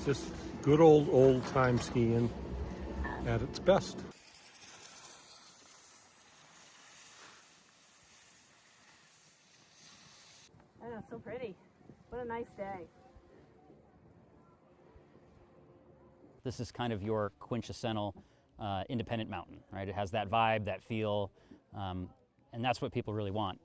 It's just good old time skiing at its best. Oh, so pretty. What a nice day. This is kind of your quintessential independent mountain, right? It has that vibe, that feel, and that's what people really want.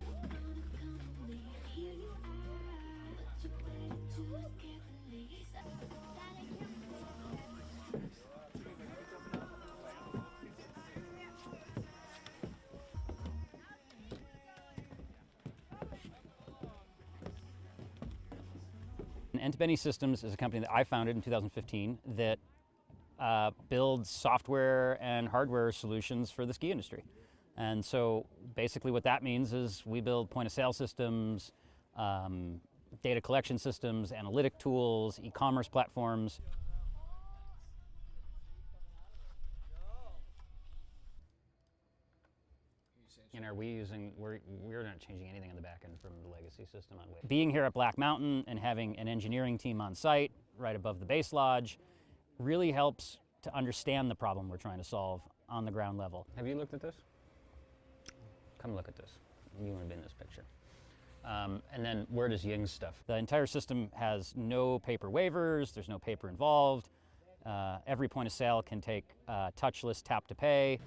Entabeni Systems is a company that I founded in 2015 that builds software and hardware solutions for the ski industry. And so basically what that means is we build point-of-sale systems, data collection systems, analytic tools, e-commerce platforms. And we're not changing anything on the back end from the legacy system on Wave. Being here at Black Mountain and having an engineering team on site right above the base lodge really helps to understand the problem we're trying to solve on the ground level. Have you looked at this? Come look at this. You want to be in this picture. And then where does Ying's stuff? The entire system has no paper waivers, there's no paper involved. Every point of sale can take touchless tap to pay.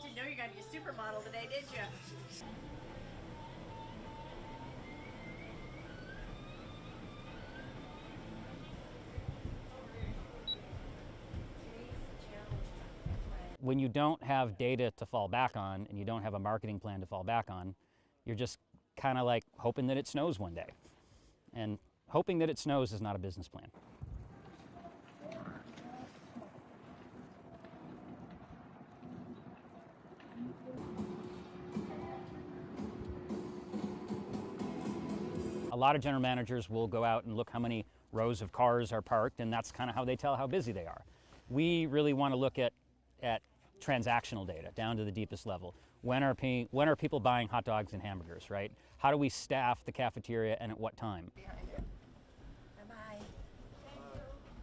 Didn't know you're going to be a supermodel today, did you? When you don't have data to fall back on and you don't have a marketing plan to fall back on, you're just kind of like hoping that it snows one day. And hoping that it snows is not a business plan. A lot of general managers will go out and look how many rows of cars are parked, and that's kind of how they tell how busy they are. We really want to look at transactional data down to the deepest level. When are people buying hot dogs and hamburgers, right? How do we staff the cafeteria and at what time? Bye-bye.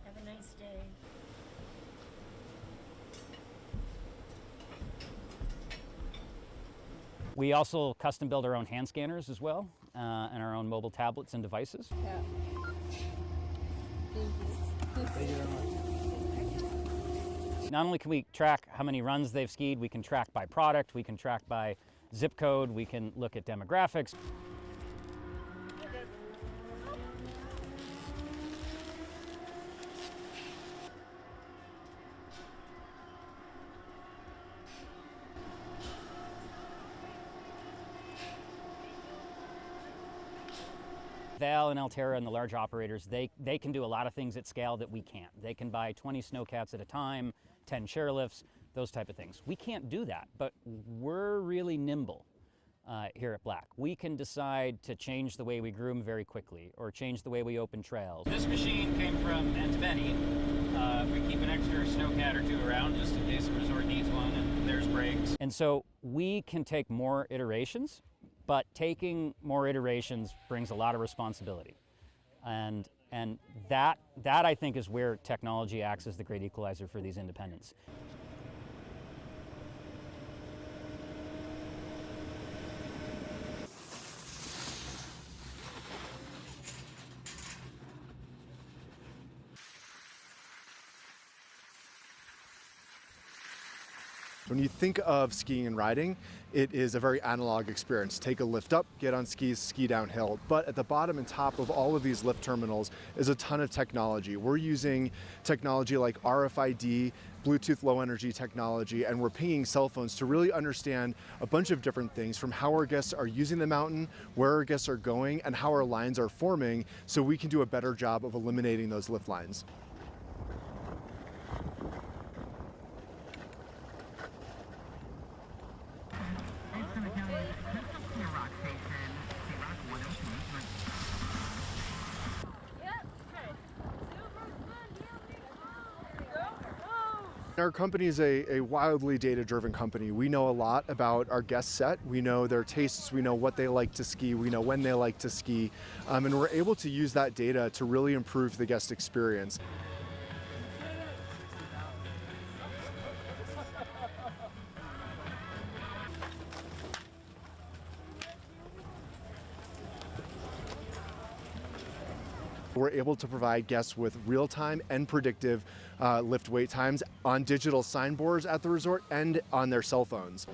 Have a nice day. We also custom build our own hand scanners as well, and our own mobile tablets and devices. Yeah. Thank you. Thank you very much. Not only can we track how many runs they've skied, we can track by product, we can track by zip code, we can look at demographics. Val and Altera and the large operators, they can do a lot of things at scale that we can't. They can buy 20 snowcats at a time, 10 chairlifts, those type of things. We can't do that, but we're really nimble here at Black. We can decide to change the way we groom very quickly or change the way we open trails. This machine came from Entabeni. We keep an extra snowcat or two around just in case the resort needs one, and there's brakes. And so we can take more iterations, but taking more iterations brings a lot of responsibility. And that I think is where technology acts as the great equalizer for these independents. When you think of skiing and riding, it is a very analog experience. Take a lift up, get on skis, ski downhill. But at the bottom and top of all of these lift terminals is a ton of technology. We're using technology like RFID, Bluetooth low energy technology, and we're pinging cell phones to really understand a bunch of different things, from how our guests are using the mountain, where our guests are going, and how our lines are forming, so we can do a better job of eliminating those lift lines. Our company is a wildly data-driven company. We know a lot about our guest set. We know their tastes. We know what they like to ski. We know when they like to ski. And we're able to use that data to really improve the guest experience. We're able to provide guests with real-time and predictive lift wait times on digital signboards at the resort and on their cell phones.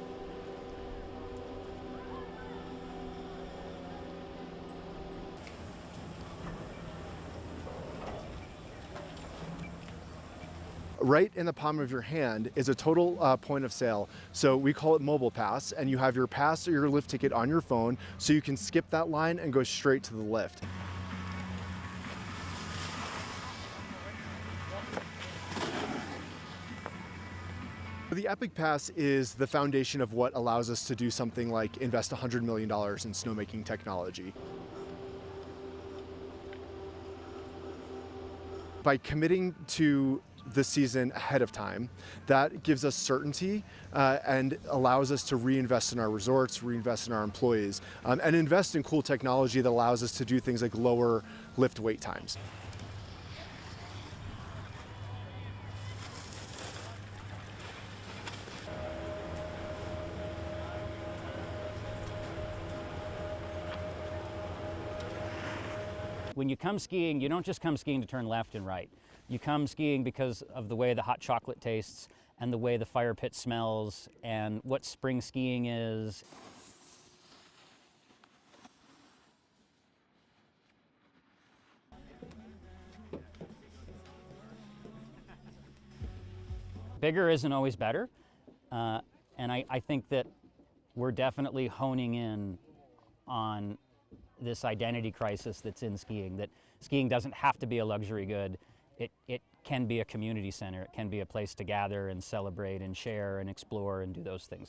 Right in the palm of your hand is a total point of sale. So we call it Mobile Pass, and you have your pass or your lift ticket on your phone, so you can skip that line and go straight to the lift. The Epic Pass is the foundation of what allows us to do something like invest $100 million in snowmaking technology. By committing to the season ahead of time, that gives us certainty and allows us to reinvest in our resorts, reinvest in our employees, and invest in cool technology that allows us to do things like lower lift wait times. When you come skiing, you don't just come skiing to turn left and right. You come skiing because of the way the hot chocolate tastes and the way the fire pit smells and what spring skiing is. Bigger isn't always better, and I think that we're definitely honing in on this identity crisis that's in skiing, that skiing doesn't have to be a luxury good. It can be a community center. It can be a place to gather and celebrate and share and explore and do those things.